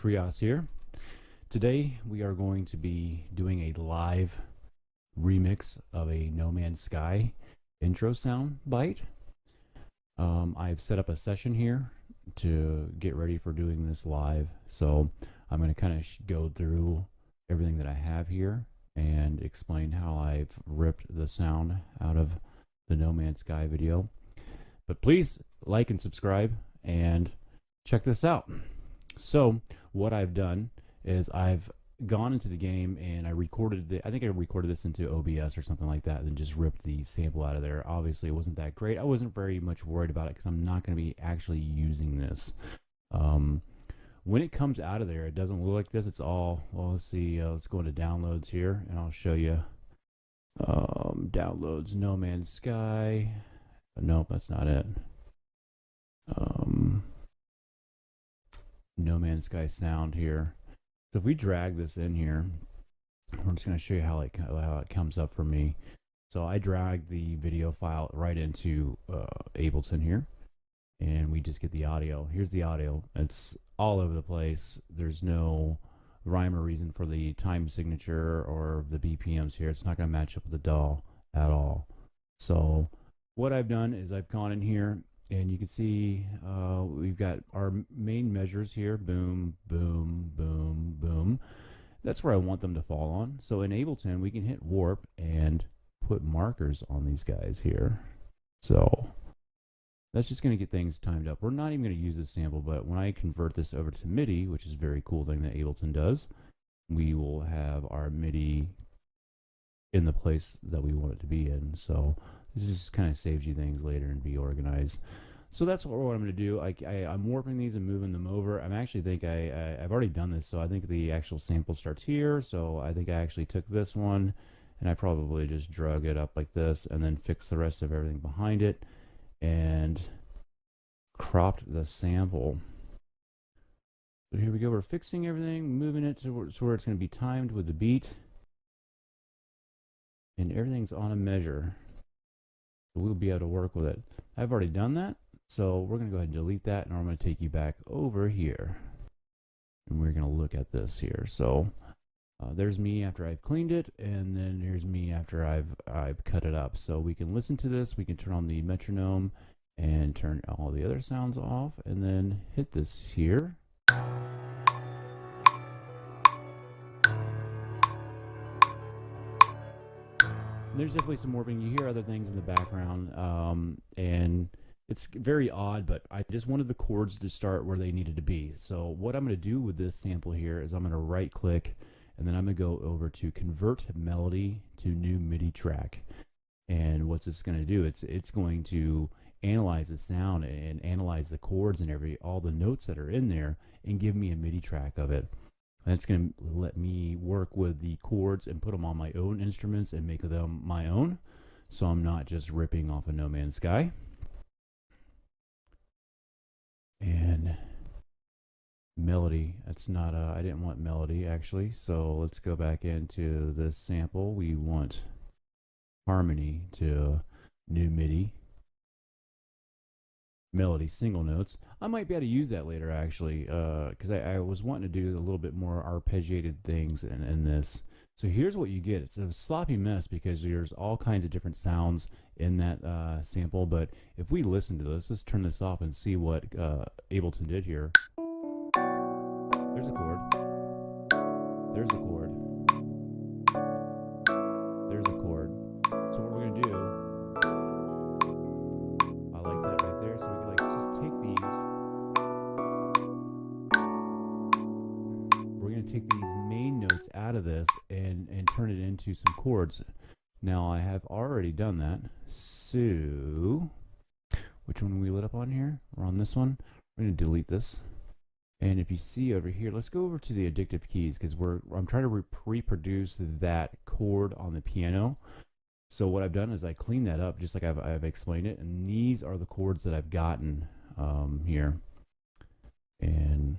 Krios here. Today we are going to be doing a live remix of a No Man's Sky intro sound bite. I've set up a session here to get ready for doing this live, so I'm going to kind of go through everything that I have here and explain how I've ripped the sound out of the No Man's Sky video. But please like and subscribe and check this out. So what I've done is I've gone into the game and I think I recorded this into OBS or something like that, and then just ripped the sample out of there. Obviously it wasn't that great. I wasn't very much worried about it because I'm not going to be actually using this. When it comes out of there, it doesn't look like this. It's all, well, let's see, let's go into downloads here and I'll show you. Downloads No Man's Sky. Nope, that's not it. No Man's Sky sound here. So if we drag this in here, I'm just going to show you how it comes up for me. So I drag the video file right into Ableton here, and we just get the audio. Here's the audio. It's all over the place. There's no rhyme or reason for the time signature or the BPMs here. It's not going to match up with the DAW at all. So what I've done is I've gone in here, and you can see we've got our main measures here. Boom, boom, boom, boom. That's where I want them to fall on. So in Ableton, we can hit warp and put markers on these guys here. So that's just going to get things timed up. We're not even going to use this sample, but when I convert this over to MIDI, which is a very cool thing that Ableton does, we will have our MIDI in the place that we want it to be in. So this just kind of saves you things later and be organized. So that's what I'm going to do. I'm warping these and moving them over. I actually think I've already done this, so I think the actual sample starts here. So I think I actually took this one and I probably just drug it up like this and then fixed the rest of everything behind it and cropped the sample. So here we go. We're fixing everything, moving it to where it's going to be timed with the beat, and everything's on a measure. So we'll be able to work with it. I've already done that, so we're going to go ahead and delete that, and I'm going to take you back over here, and we're going to look at this here. So there's me after I've cleaned it, and then here's me after I've cut it up. So we can listen to this. We can turn on the metronome and turn all the other sounds off, and then hit this here. There's definitely some warping. You hear other things in the background, and it's very odd, but I just wanted the chords to start where they needed to be. So what I'm going to do with this sample here is I'm going to right click, and then I'm going to go over to convert melody to new MIDI track. And what's this going to do? It's going to analyze the sound and analyze the chords and all the notes that are in there and give me a MIDI track of it. That's going to let me work with the chords and put them on my own instruments and make them my own, so I'm not just ripping off of No Man's Sky. And melody, that's not I didn't want melody actually, so let's go back into this sample. We want harmony to new MIDI. Melody, single notes. I might be able to use that later actually, because I was wanting to do a little bit more arpeggiated things in this. So here's what you get. It's a sloppy mess because there's all kinds of different sounds in that sample, but if we listen to this, let's turn this off and see what Ableton did here. There's a chord. There's a chord. There's a chord. So what we're going to do, I like that right there. So we can like just take these. We're going to take these main notes out of this and turn it into some chords. Now I have already done that. So which one we lit up on here? We're on this one. We're going to delete this. And if you see over here, let's go over to the addictive keys because I'm trying to reproduce that chord on the piano. So what I've done is I cleaned that up just like I've explained it, and these are the chords that I've gotten here. And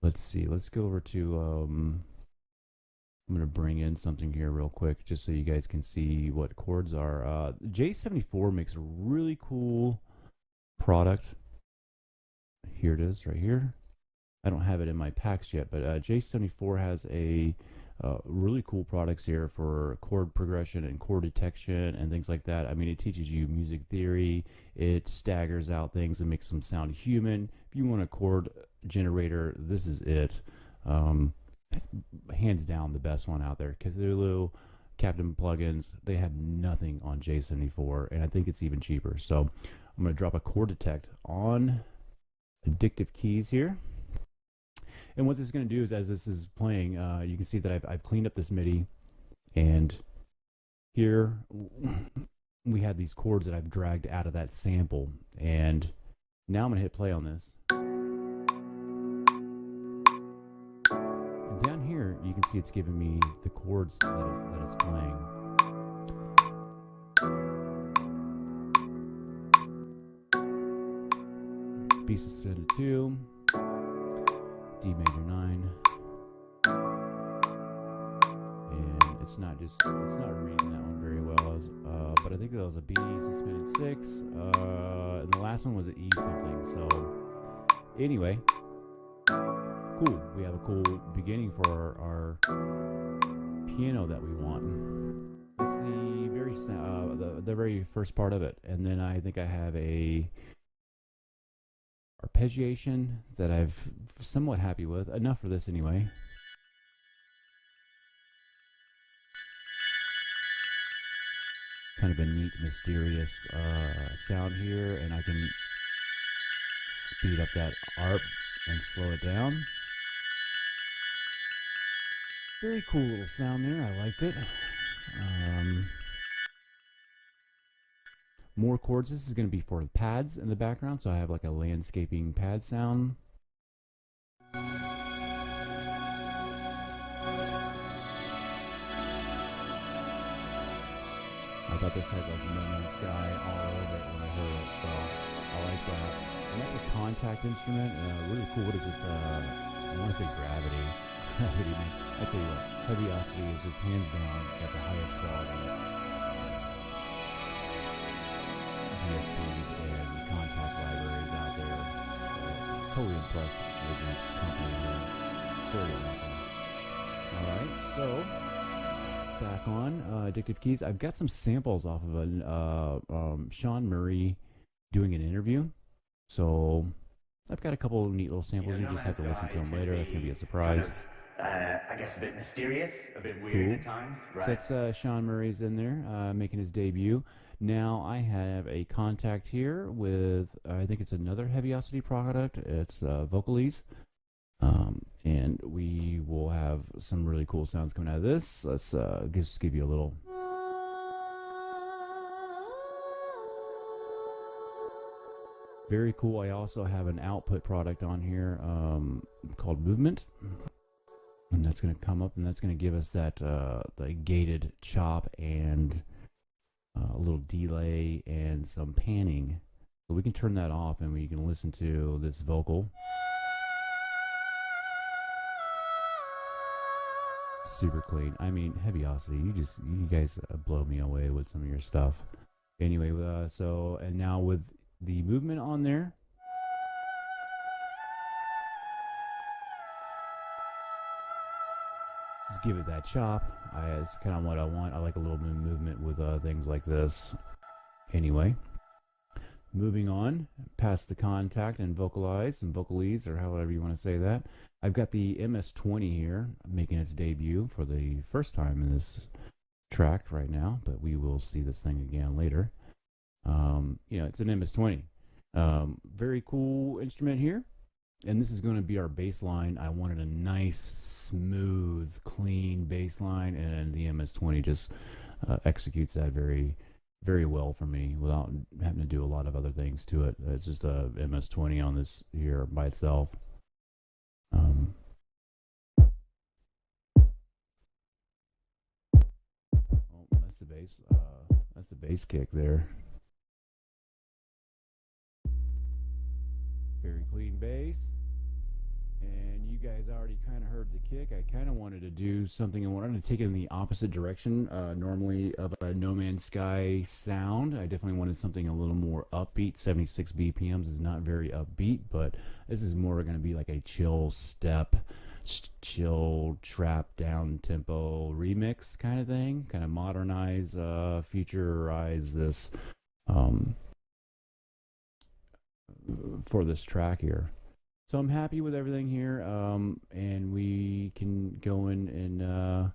let's see, let's go over to I'm going to bring in something here real quick just so you guys can see what chords are. J74 makes a really cool product. Here it is right here. I don't have it in my packs yet, but J74 has a really cool products here for chord progression and chord detection and things like that. I mean, it teaches you music theory. It staggers out things and makes them sound human. If you want a chord generator, this is it. Hands down the best one out there. Cthulhu, Captain plugins, they have nothing on J74, and I think it's even cheaper. So I'm going to drop a chord detect on addictive keys here. And what this is going to do is, as this is playing, you can see that I've cleaned up this MIDI, and here we have these chords that I've dragged out of that sample. And now I'm going to hit play on this. And down here, you can see it's giving me the chords that it's playing. B suspended 2. D major 9, and it's not reading that one very well, but I think that was a B suspended 6, and the last one was an E something. So anyway, cool. We have a cool beginning for our piano that we want. It's the very first part of it, and then I think I have a arpeggiation that I've somewhat happy with. Enough for this anyway. Kind of a neat, mysterious sound here, and I can speed up that arp and slow it down. Very cool little sound there. I liked it. More chords. This is going to be for pads in the background, so I have like a landscaping pad sound. I thought this had like No Man's Sky all over it when I heard it, so I like that. And that's a contact instrument. Really cool. What is this? I want to say gravity. Gravity. I tell you what, Heliosphere is just hands down at the highest quality DSPs and contact libraries out there. Totally impressed with this company here. Very amazing. Alright, so back on Addictive Keys. I've got some samples off of a Sean Murray doing an interview. So I've got a couple of neat little samples. You just have to listen to them later. That's going to be a surprise. I guess a bit mysterious, a bit weird at times. Right. So that's Sean Murray's in there making his debut. Now I have a contact here with, I think it's another Heaviosity product. It's Vocalese. And we will have some really cool sounds coming out of this. Let's just give you a little. Very cool. I also have an output product on here called Movement. And that's going to come up, and that's going to give us that the gated chop and a little delay and some panning. So we can turn that off, and we can listen to this vocal. Super clean. I mean, Heaviosity, you guys blow me away with some of your stuff. Anyway, so, and now with the movement on there, just give it that chop. It's kind of what I want. I like a little bit of movement with things like this. Anyway, moving on past the contact and vocalese, or however you want to say that. I've got the MS-20 here making its debut for the first time in this track right now, but we will see this thing again later. You know, it's an MS-20. Very cool instrument here. And this is going to be our bass line. I wanted a nice, smooth, clean bass line, and the MS-20 just executes that very, very well for me without having to do a lot of other things to it. It's just a MS-20 on this here by itself. Oh, that's the bass. That's the bass kick there. Very clean bass. And you guys already kind of heard the kick. I kind of wanted to do something, and wanted to take it in the opposite direction. Normally, of a No Man's Sky sound, I definitely wanted something a little more upbeat. 76 BPMs is not very upbeat, but this is more going to be like a chill step, chill trap down tempo remix kind of thing. Kind of modernize, futurize this for this track here. So I'm happy with everything here, and we can go in and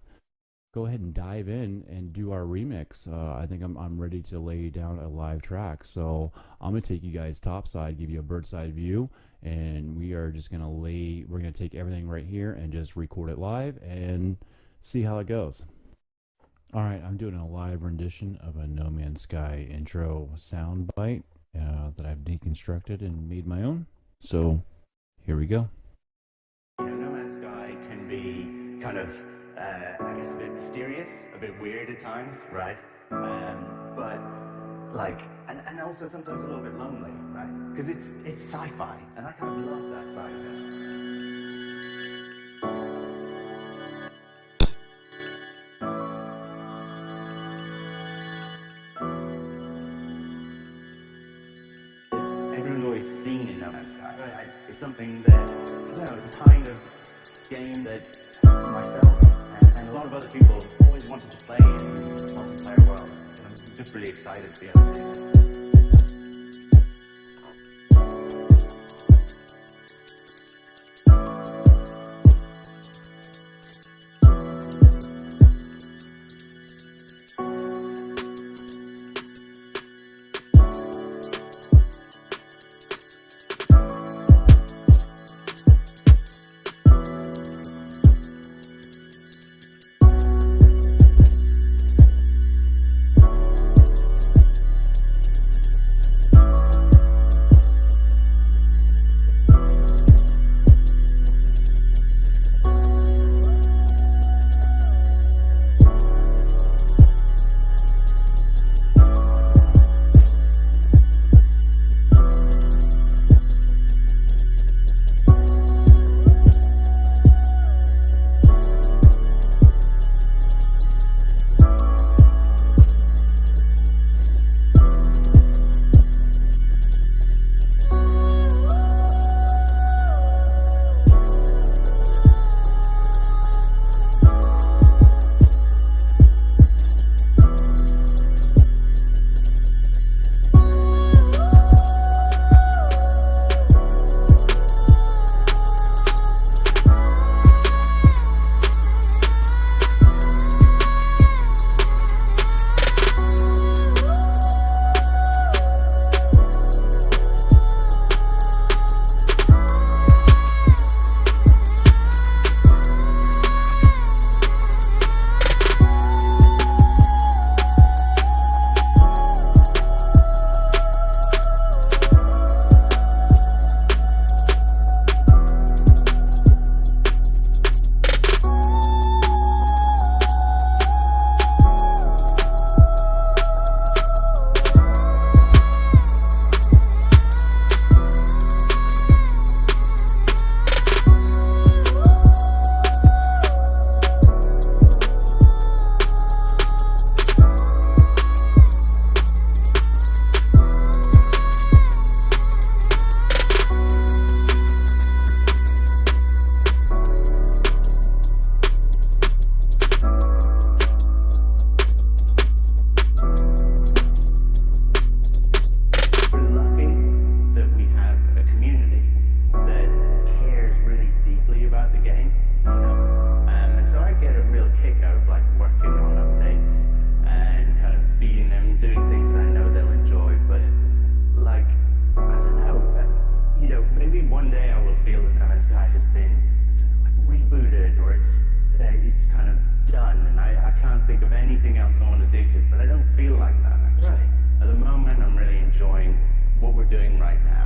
go ahead and dive in and do our remix. I think I'm ready to lay down a live track. So I'm gonna take you guys topside, give you a bird's eye view, and we are just gonna we're gonna take everything right here and just record it live and see how it goes. All right, I'm doing a live rendition of a No Man's Sky intro sound bite that I've deconstructed and made my own. So here we go. You know, No Man's Sky can be kind of, I guess, a bit mysterious, a bit weird at times, right? But like, and also sometimes a little bit lonely, right? Because it's sci-fi, and I kind of love that side of it. Everyone's always seen in No Man's Sky, right? It's something that, I don't know, it's a kind of game that myself and a lot of other people always wanted to play in the multiplayer world. And I'm just really excited to be able to do that. doing right now.